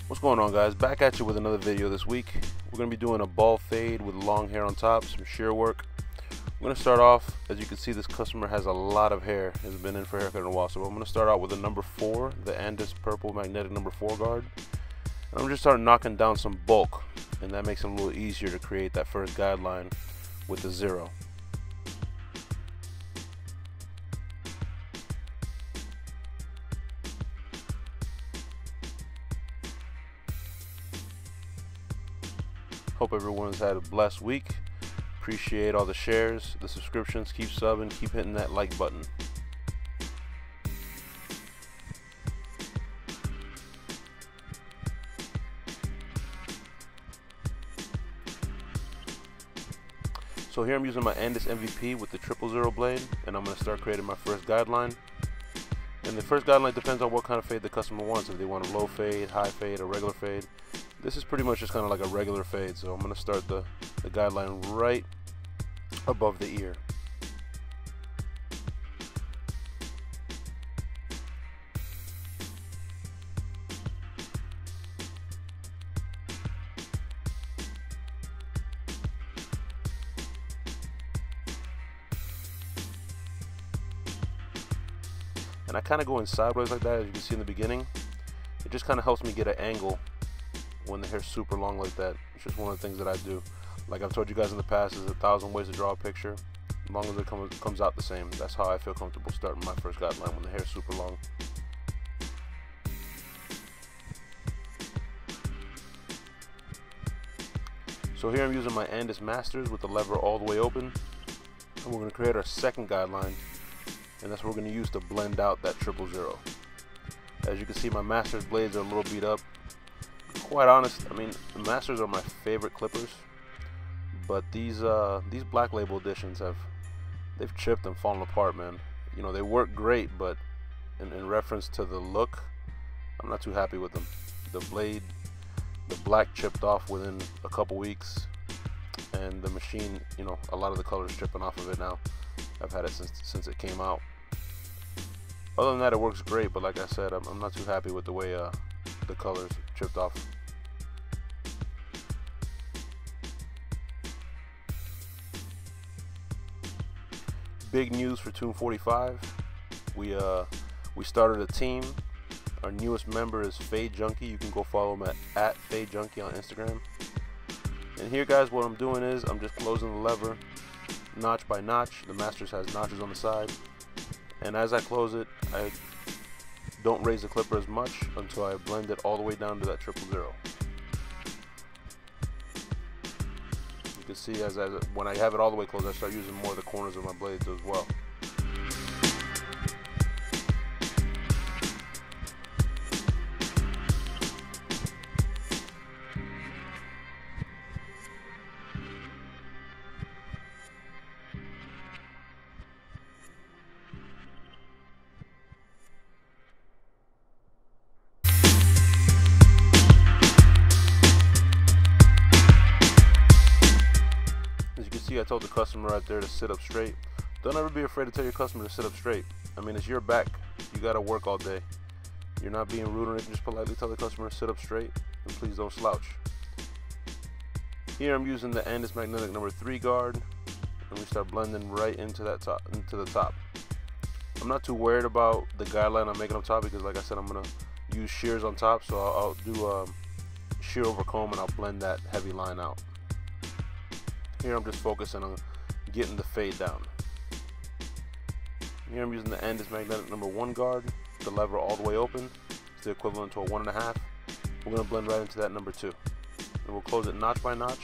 What's going on, guys? Back at you with another video this week. We're going to be doing a bald fade with long hair on top, some shear work. We're going to start off, as you can see, this customer has a lot of hair, has been in for a haircut in a while, so I'm going to start out with the number 4, the Andis Purple Magnetic number 4 guard. And I'm just start knocking down some bulk, and that makes it a little easier to create that first guideline with the 0. Hope everyone's had a blessed week. Appreciate all the shares, the subscriptions. Keep subbing, keep hitting that like button. So here I'm using my Andis MVP with the 000 blade, and I'm going to start creating my first guideline. And the first guideline depends on what kind of fade the customer wants. If they want a low fade, high fade, or regular fade. This is pretty much just kind of like a regular fade, so I'm going to start the guideline right above the ear. And I kind of go in sideways like that, as you can see in the beginning. It just kind of helps me get an angle when the hair's super long like that. It's just one of the things that I do. Like I've told you guys in the past, there's 1,000 ways to draw a picture. As long as it comes out the same. That's how I feel comfortable starting my first guideline, when the hair's super long. So here I'm using my Andis Masters with the lever all the way open. And we're going to create our second guideline. And that's what we're going to use to blend out that 000. As you can see, my Masters blades are a little beat up. Quite honest, I mean, the Masters are my favorite clippers, but these Black Label editions they've chipped and fallen apart, man. You know, they work great, but in reference to the look, I'm not too happy with them. The blade, the black chipped off within a couple weeks, and the machine, you know, a lot of the colors chipping off of it now. I've had it since it came out. Other than that, it works great, but like I said, I'm not too happy with the way the colors chipped off. Big news for Tune 45. We started a team. Our newest member is Fade Junkie. You can go follow him at Fade Junkie on Instagram. And here, guys, what I'm doing is I'm just closing the lever notch by notch. The Masters has notches on the side, and as I close it, I don't raise the clipper as much until I blend it all the way down to that 000. You can see when I have it all the way closed, I start using more of the corners of my blades as well. I told the customer right there to sit up straight. Don't ever be afraid to tell your customer to sit up straight. I mean, it's your back. You gotta work all day. You're not being rude or anything. Just politely tell the customer to sit up straight, and please don't slouch. Here I'm using the Andis Magnetic number 3 guard, and we start blending right into the top. I'm not too worried about the guideline I'm making on top, because like I said, I'm gonna use shears on top, so I'll do shear over comb, and I'll blend that heavy line out. Here I'm just focusing on getting the fade down. Here I'm using the Andis Magnetic number 1 guard, the lever all the way open. It's the equivalent to a 1.5. We're going to blend right into that number 2. And we'll close it notch by notch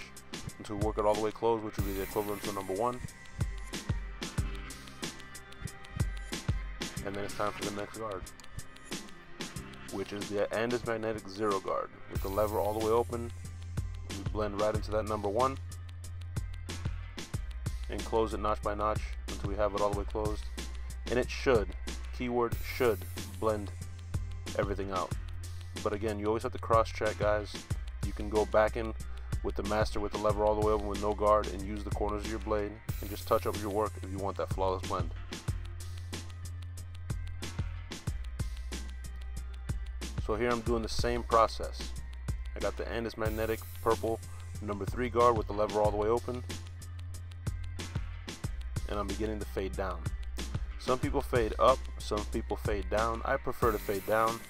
until we work it all the way closed, which will be the equivalent to number 1. And then it's time for the next guard, which is the Andis Magnetic 0 guard. With the lever all the way open, we blend right into that number 1. And close it notch by notch until we have it all the way closed. And it should, keyword should, blend everything out. But again, you always have to cross check, guys. You can go back in with the master with the lever all the way open with no guard and use the corners of your blade and just touch up your work if you want that flawless blend. So here I'm doing the same process. I got the end is magnetic purple number 3 guard with the lever all the way open, and I'm beginning to fade down. Some people fade up, some people fade down. I prefer to fade down.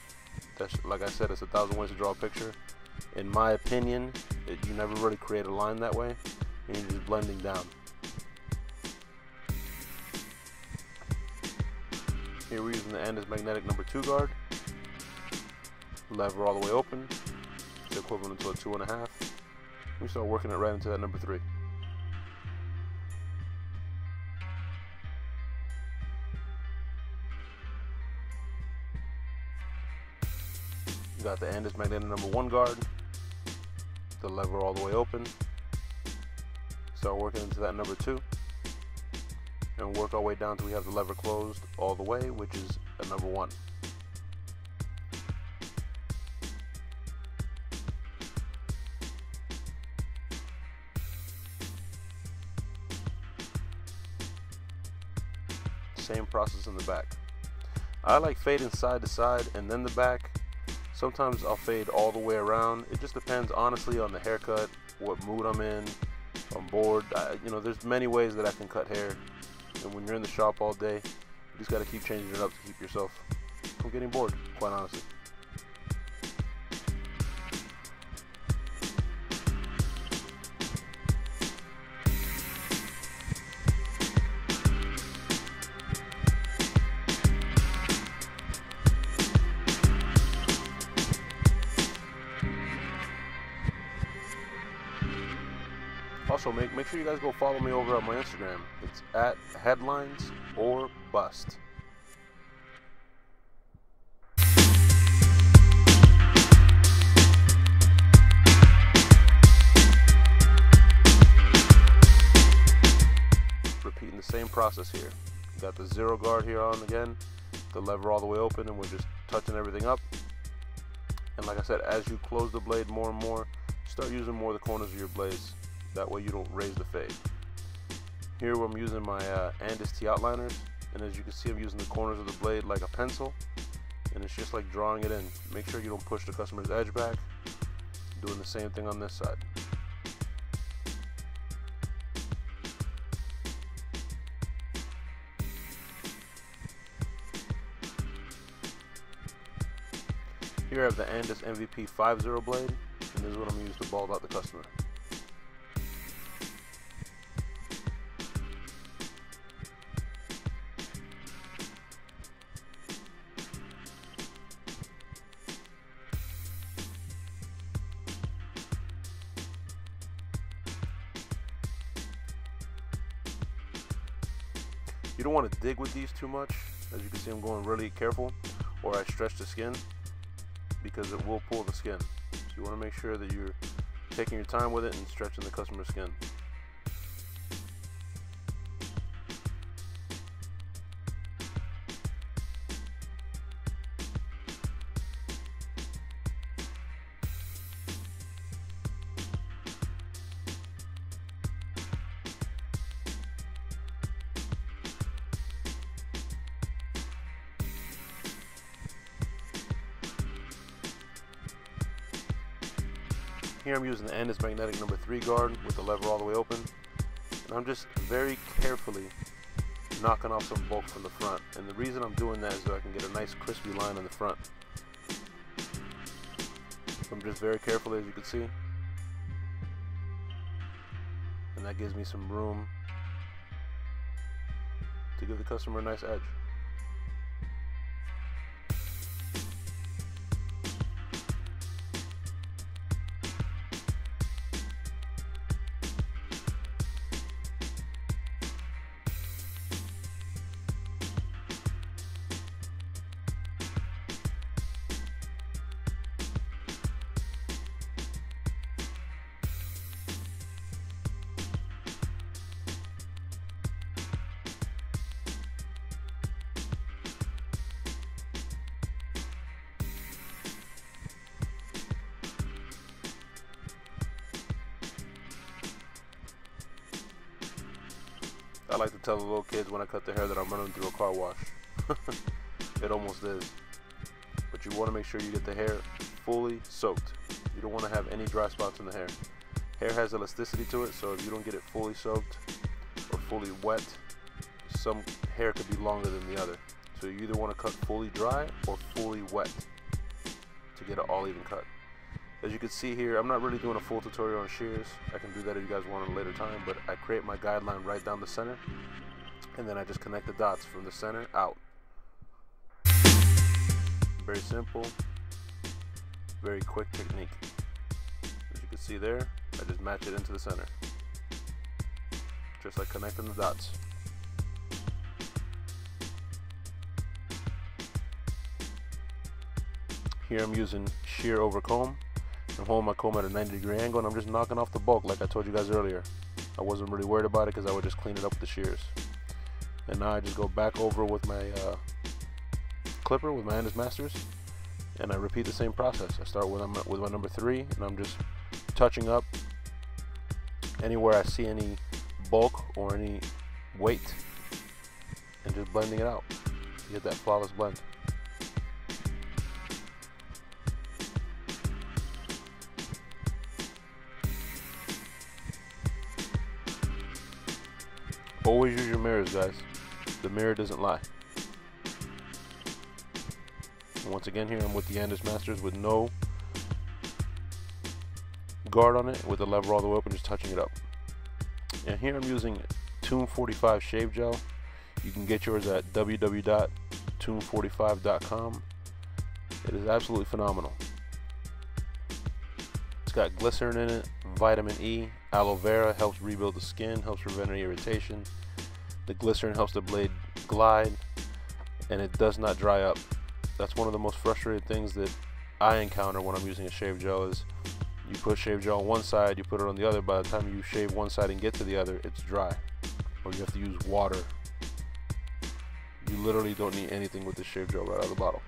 That's, like I said, it's 1,000 ways to draw a picture. In my opinion, you never really create a line that way, and you're just blending down. Here we're using the end is magnetic number 2 guard, lever all the way open, it's equivalent to a 2.5. We start working it right into that number 3. You got the end is magnetic number 1 guard, the lever all the way open, start working into that number 2, and work our way down till we have the lever closed all the way, which is a number 1. Same process in the back. I like fading side to side and then the back. Sometimes I'll fade all the way around. It just depends honestly on the haircut, what mood I'm in, if I'm bored. You know, there's many ways that I can cut hair, and when you're in the shop all day, you just got to keep changing it up to keep yourself from getting bored, quite honestly. Also, make sure you guys go follow me over on my Instagram. It's at headlines or bust. Repeating the same process here. You got the 0 guard here on again, the lever all the way open, and we're just touching everything up. And like I said, as you close the blade more and more, start using more of the corners of your blades. That way you don't raise the fade. Here I'm using my Andis T outliners, and as you can see I'm using the corners of the blade like a pencil, and it's just like drawing it in. Make sure you don't push the customer's edge back. Doing the same thing on this side. Here I have the Andis MVP 5.0 blade, and this is what I'm using to bald out the customer. You don't want to dig with these too much. As you can see, I'm going really careful, or I stretch the skin because it will pull the skin. So you want to make sure that you're taking your time with it and stretching the customer's skin. Here I'm using the Andis magnetic number 3 guard with the lever all the way open, and I'm just very carefully knocking off some bulk from the front. And the reason I'm doing that is so I can get a nice crispy line on the front. So I'm just very carefully, as you can see, and that gives me some room to give the customer a nice edge. I like to tell the little kids when I cut their hair that I'm running through a car wash. It almost is. But you want to make sure you get the hair fully soaked. You You don't want to have any dry spots in the hair. Hair has elasticity to it, so if you don't get it fully soaked or fully wet, some hair could be longer than the other. So you either want to cut fully dry or fully wet to get an all even cut. As you can see here, I'm not really doing a full tutorial on shears. I can do that if you guys want at a later time, but I create my guideline right down the center, and then I just connect the dots from the center out. Very simple, very quick technique. As you can see there, I just match it into the center, just like connecting the dots. Here I'm using shear over comb. I'm holding my comb at a 90-degree angle, and I'm just knocking off the bulk like I told you guys earlier. I wasn't really worried about it because I would just clean it up with the shears. And now I just go back over with my clipper, with my Andis Masters, and I repeat the same process. I start with my number 3, and I'm just touching up anywhere I see any bulk or any weight, and just blending it out to get that flawless blend. Always use your mirrors, guys. The mirror doesn't lie. And once again, here I'm with the Andis Masters with no guard on it, with the lever all the way up and just touching it up. And here I'm using Tune 45 shave gel. You can get yours at www.tune45.com. It is absolutely phenomenal. It's got glycerin in it, vitamin E, aloe vera, helps rebuild the skin, helps prevent any irritation. The glycerin helps the blade glide, and it does not dry up. That's one of the most frustrating things that I encounter when I'm using a shave gel is you put shave gel on one side, you put it on the other, by the time you shave one side and get to the other, it's dry. Or you have to use water. You literally don't need anything with this shave gel right out of the bottle.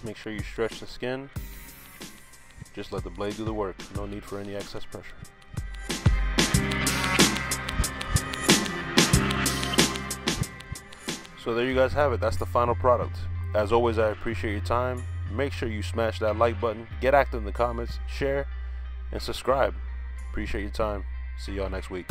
Make sure you stretch the skin. Just let the blade do the work. No need for any excess pressure. So there you guys have it. That's the final product. As always, I appreciate your time. Make sure you smash that like button, get active in the comments, share, and subscribe. Appreciate your time. See y'all next week.